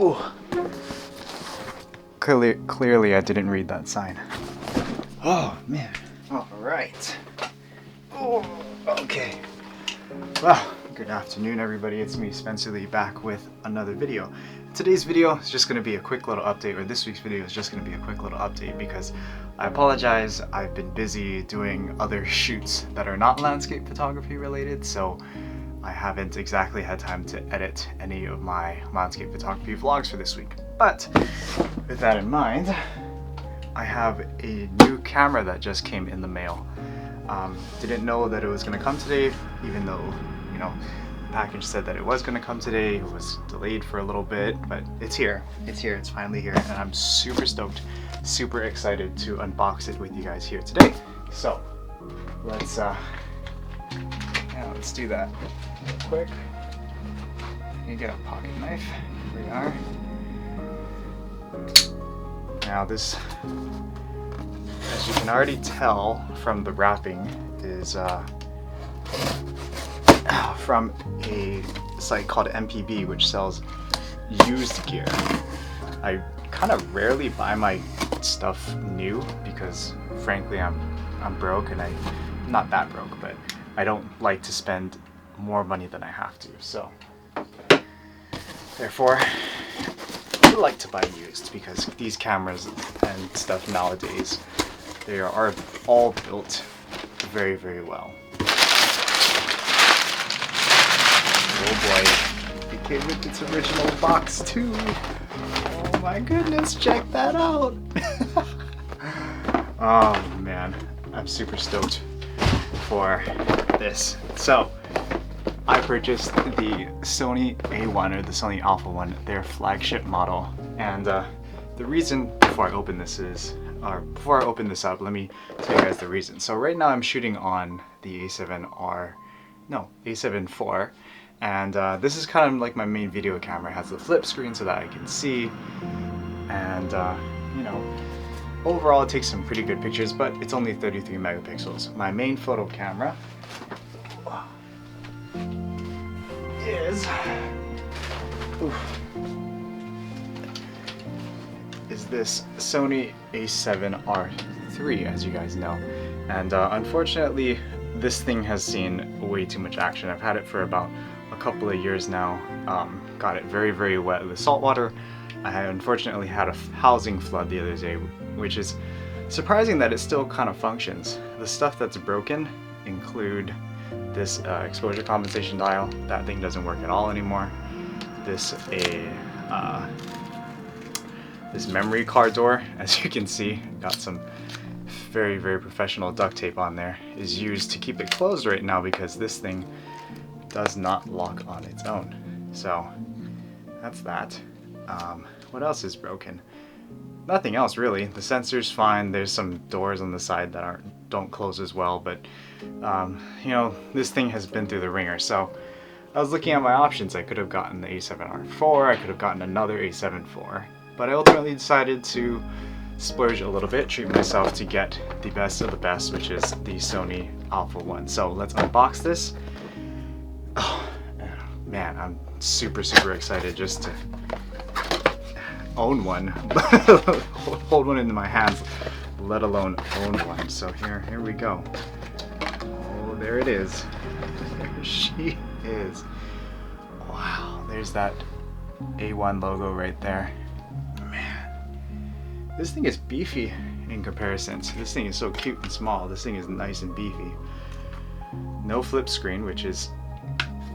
Ooh. Clearly I didn't read that sign. Oh man. All right. Oh, okay. Well, good afternoon everybody. It's me, Spencer Lee, back with another video. Today's video is just going to be a quick little update, or this week's video is just going to be a quick little update because I apologize. I've been busy doing other shoots that are not landscape photography related, so I haven't exactly had time to edit any of my landscape photography vlogs for this week. But with that in mind, I have a new camera that just came in the mail. Didn't know that it was going to come today, even though, you know, the package said that it was going to come today. It was delayed for a little bit, but it's here. It's here. It's finally here, and I'm super stoked, super excited to unbox it with you guys here today. So let's do that real quick. You get a pocket knife. Here we are. Now this, as you can already tell from the wrapping, is from a site called MPB, which sells used gear. I kind of rarely buy my stuff new because frankly I'm broke, and I'm not that broke, but I don't like to spend more money than I have to. So therefore I like to buy used, because these cameras and stuff nowadays, they are all built very, very well. Oh boy, it came with its original box too. Oh my goodness, check that out. Oh man, I'm super stoked for this. So I purchased the Sony A1, or the Sony Alpha 1, their flagship model. And the reason, before I open this up, let me tell you guys the reason. So right now I'm shooting on the A7R, no, A7 IV, and this is kind of like my main video camera. It has the flip screen so that I can see, and you know, overall it takes some pretty good pictures, but it's only 33 megapixels. My main photo camera is this Sony A7R III, as you guys know. And unfortunately, this thing has seen way too much action. I've had it for about a couple of years now. Got it very, very wet with salt water. I unfortunately had a housing flood the other day, which is surprising that it still kind of functions. The stuff that's broken include this exposure compensation dial. That thing doesn't work at all anymore. This memory card door, as you can see, got some very, very professional duct tape on there, is used to keep it closed right now because this thing does not lock on its own. So that's that. What else is broken? Nothing else really. The sensor's fine. There's some doors on the side that don't close as well, but you know, this thing has been through the ringer. So I was looking at my options. I could have gotten the A7R IV, I could have gotten another A7 IV, but I ultimately decided to splurge a little bit, treat myself to get the best of the best, which is the Sony Alpha 1. So let's unbox this. Oh man, I'm super, super excited just to own one, hold one into my hands, let alone own one. So here we go. Oh, there it is. There she is. Wow, there's that A1 logo right there. Man, this thing is beefy in comparison. This thing is so cute and small. This thing is nice and beefy. No flip screen, which is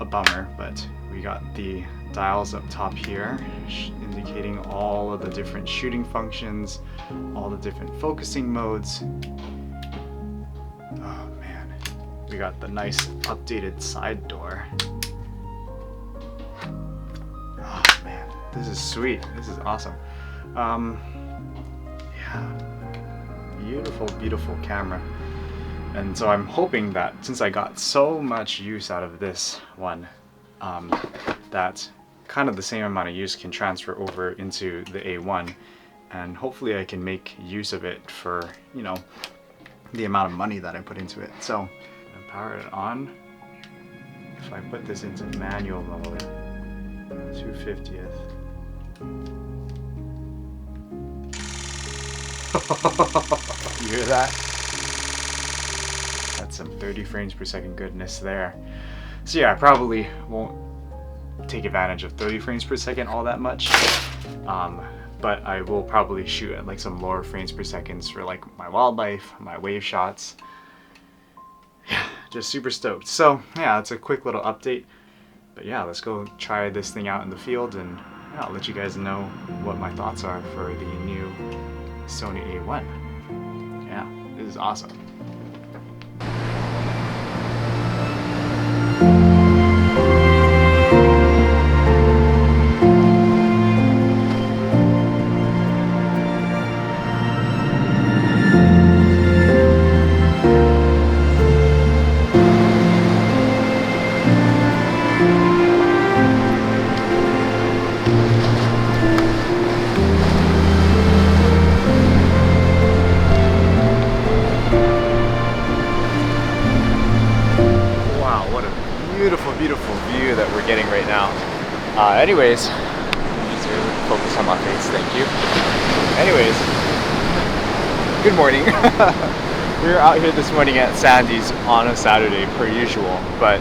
a bummer, but we got the dials up top here indicating all of the different shooting functions, all the different focusing modes. Oh man, we got the nice updated side door. Oh man, this is sweet. This is awesome. Yeah, beautiful, beautiful camera. And so I'm hoping that since I got so much use out of this one, that kind of the same amount of use can transfer over into the A1, and hopefully I can make use of it for, you know, the amount of money that I put into it. So I power it on. If I put this into manual mode, 250th, You hear that? That's some 30 frames per second goodness there. So yeah, I probably won't take advantage of 30 frames per second all that much. But I will probably shoot at like some lower frames per seconds for like my wildlife, my wave shots. Yeah, just super stoked. So yeah, it's a quick little update. But yeah, let's go try this thing out in the field, and yeah, I'll let you guys know what my thoughts are for the new Sony A1. Yeah, this is awesome. Beautiful view that we're getting right now. Anyways, just focus on my face, thank you. Anyways, good morning. We were out here this morning at Sandy's on a Saturday per usual, but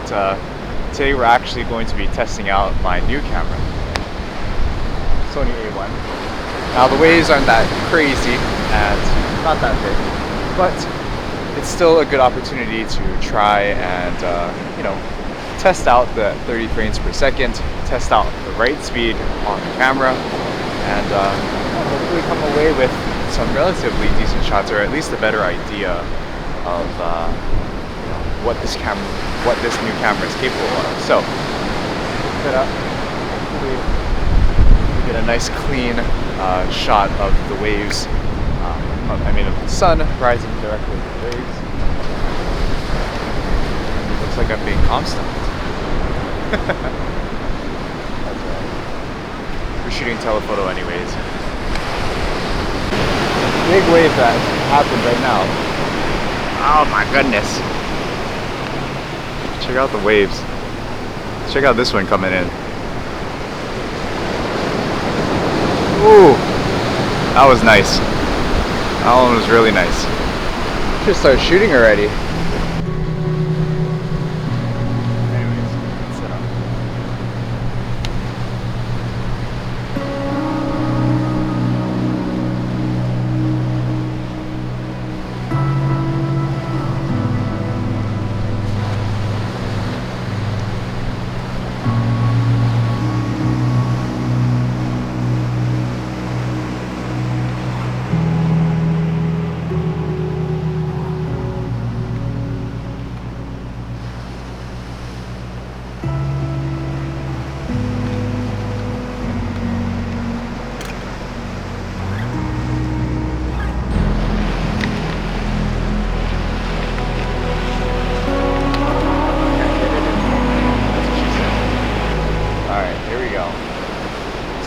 today we're actually going to be testing out my new camera, Sony A1. Now the waves aren't that crazy and not that big, but it's still a good opportunity to try and you know, test out the 30 frames per second, test out the right speed on the camera, and hopefully come away with some relatively decent shots, or at least a better idea of you know, what this new camera is capable of. So, set up. Hopefully, we get a nice clean shot of the waves. I mean, of the sun rising directly on the waves. It looks like I'm being constant. That's right. We're shooting telephoto anyways. Big wave that happened right now. Oh my goodness. Check out the waves. Check out this one coming in. Ooh, that was nice. That one was really nice. Just started shooting already.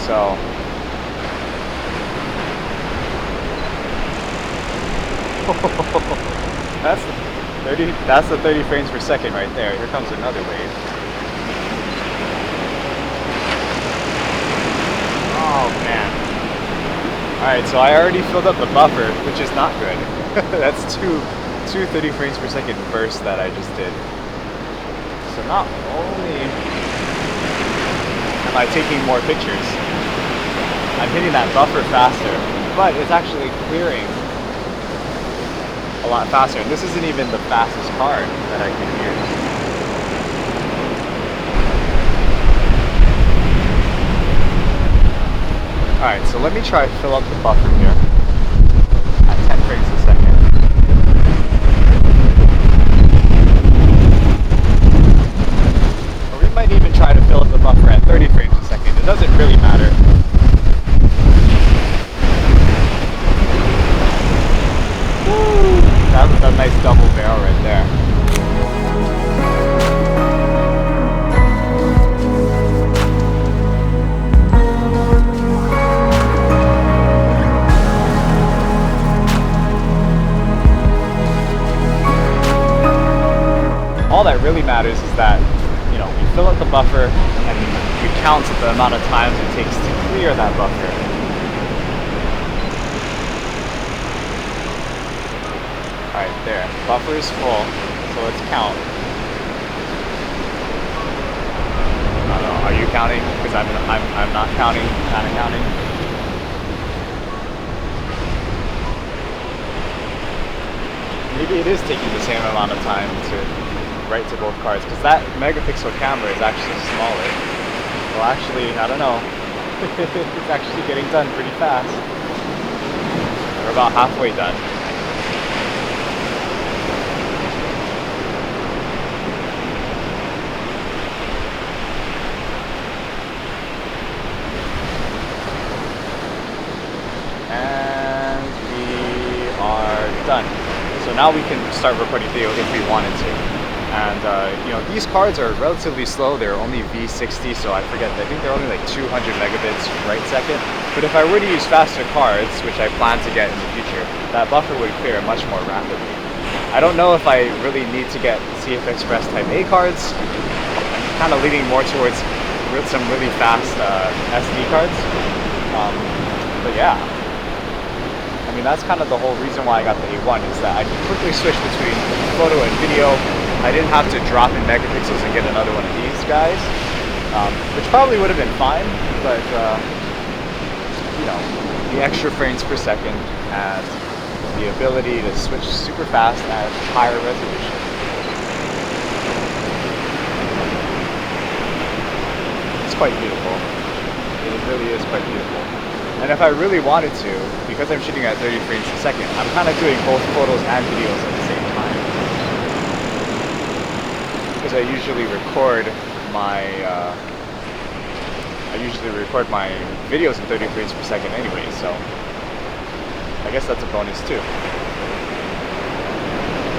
So that's the 30 frames per second right there. Here comes another wave. Oh man. Alright, so I already filled up the buffer, which is not good. That's two 30 frames per second bursts that I just did. So not only am I taking more pictures, I'm hitting that buffer faster, but it's actually clearing a lot faster. And this isn't even the fastest card that I can use. Alright, so let me try to fill up the buffer here at 10 frames a second. Or we might even try to fill up the buffer at 30 frames a second. It doesn't really matter. That was a nice double barrel right there. All that really matters is that, you know, we fill up the buffer and we counts the amount of times it takes to clear that buffer. Alright, there. Buffer is full, so let's count. I don't know, are you counting? Because I'm not counting, kind of counting. Maybe it is taking the same amount of time to write to both cards, because that megapixel camera is actually smaller. Well, actually, I don't know. It's actually getting done pretty fast. We're about halfway done. And we are done. So now we can start recording video if we wanted to. And you know, these cards are relatively slow. They're only V60, so I forget. I think they're only like 200 megabits right second. But if I were to use faster cards, which I plan to get in the future, that buffer would clear much more rapidly. I don't know if I really need to get CF Express Type A cards. I'm kind of leaning more towards some really fast SD cards. But yeah. I mean, that's kind of the whole reason why I got the A1, is that I could quickly switch between photo and video. I didn't have to drop in megapixels and get another one of these guys, which probably would have been fine, but you know, the extra frames per second and the ability to switch super fast at higher resolution. It's quite beautiful. It really is quite beautiful. And if I really wanted to, because I'm shooting at 30 frames per second, I'm kind of doing both photos and videos at the same time. Because I usually record my videos in 30 frames per second anyway, so I guess that's a bonus too.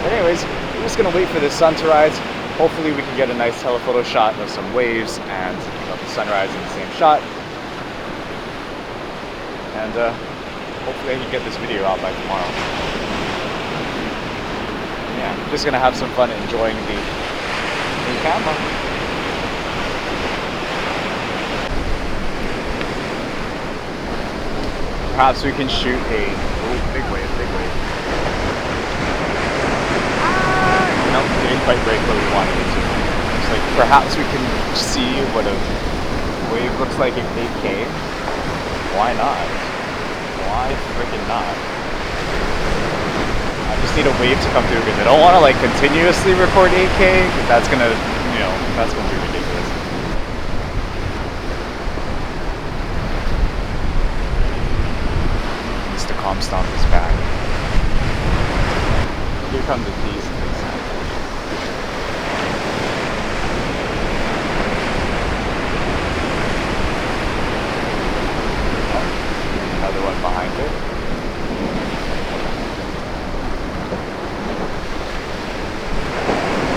But anyways, I'm just gonna wait for the sun to rise. Hopefully we can get a nice telephoto shot of some waves and, you know, the sunrise in the same shot. And hopefully I can get this video out by tomorrow. Yeah, I'm just gonna have some fun enjoying the new camera. Perhaps we can shoot a big wave, big wave. Nope, didn't quite break where we wanted it to. It's like perhaps we can see what a wave looks like in 8K. Why not? Why freaking not? I just need a wave to come through because I don't want to like continuously record 8K because that's gonna, you know, that's gonna be ridiculous. Mr. Comstomp is back. Here come the beast. Another one behind it.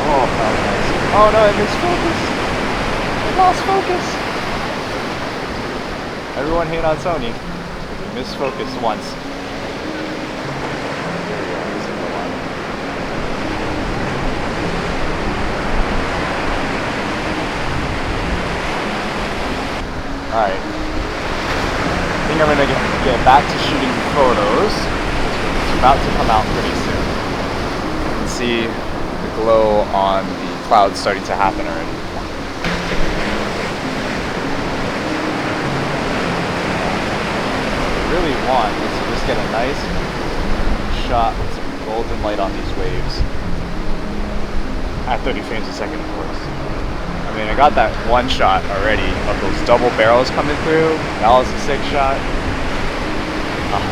Oh, that was nice. Oh no, it missed focus. It lost focus. Everyone hate on Sony. It missed focus once. There we go, single one. Alright. I think I'm going to get back to shooting photos. It's about to come out pretty soon. You can see the glow on the clouds starting to happen already. What I really want is to just get a nice shot with some golden light on these waves. At 30 frames a second, of course. I mean, I got that one shot already of those double barrels coming through. That was a sick shot.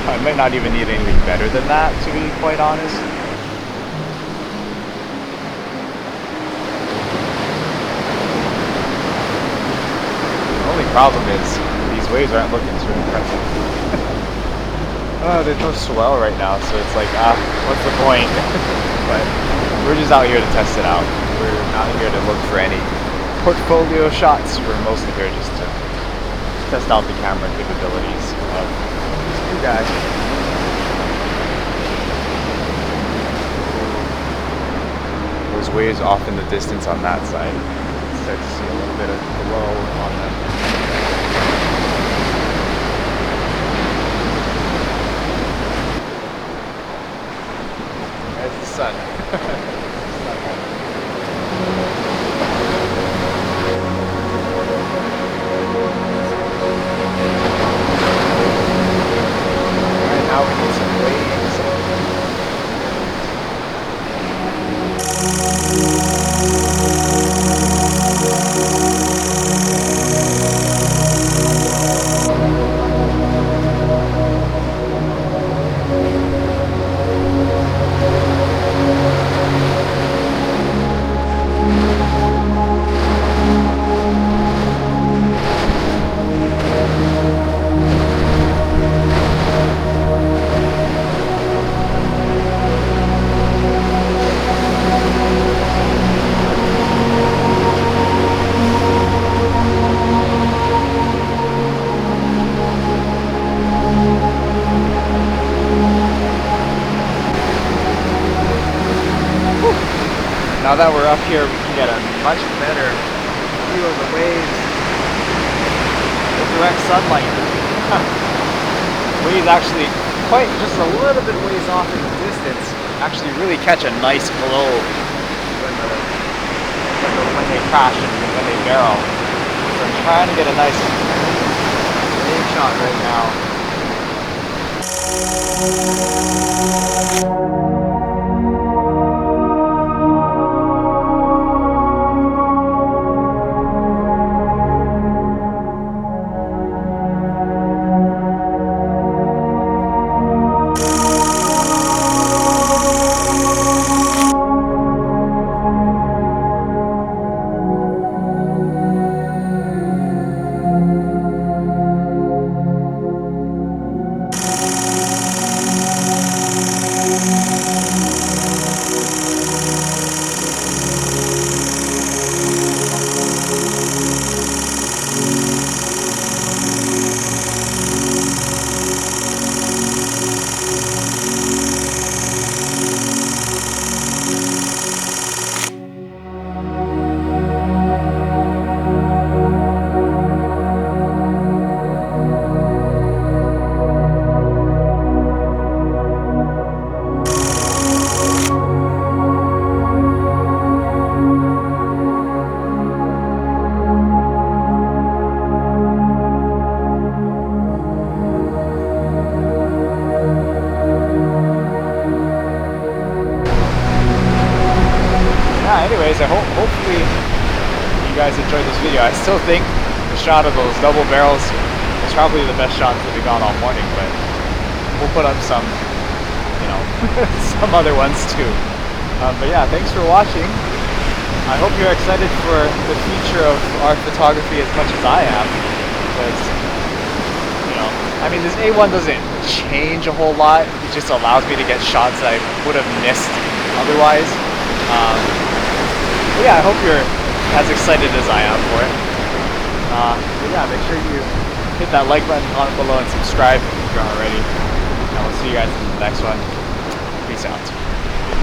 I might not even need anything better than that, to be quite honest. The only problem is these waves aren't looking too impressive. Oh, there's no swell right now, so it's like, what's the point? But we're just out here to test it out. We're not here to look for any portfolio shots. We're mostly here just to test out the camera capabilities of this new guy. Those waves off in the distance on that side. Start to see a little bit of glow on them. Now that we're up here, we can get a much better view of the waves. The direct sunlight. Waves actually quite just a little bit ways off in the distance actually really catch a nice glow when they crash and when they barrel. So I'm trying to get a nice wave shot right now. Anyways, hopefully you guys enjoyed this video. I still think the shot of those double barrels is probably the best shot that we got all morning, but we'll put up some, you know, some other ones too. But yeah, thanks for watching. I hope you're excited for the future of our photography as much as I am, because, you know, I mean, this A1 doesn't change a whole lot. It just allows me to get shots that I would have missed otherwise. But yeah, I hope you're as excited as I am for it. But yeah, make sure you hit that like button, comment below, and subscribe if you're not already. And we'll see you guys in the next one. Peace out.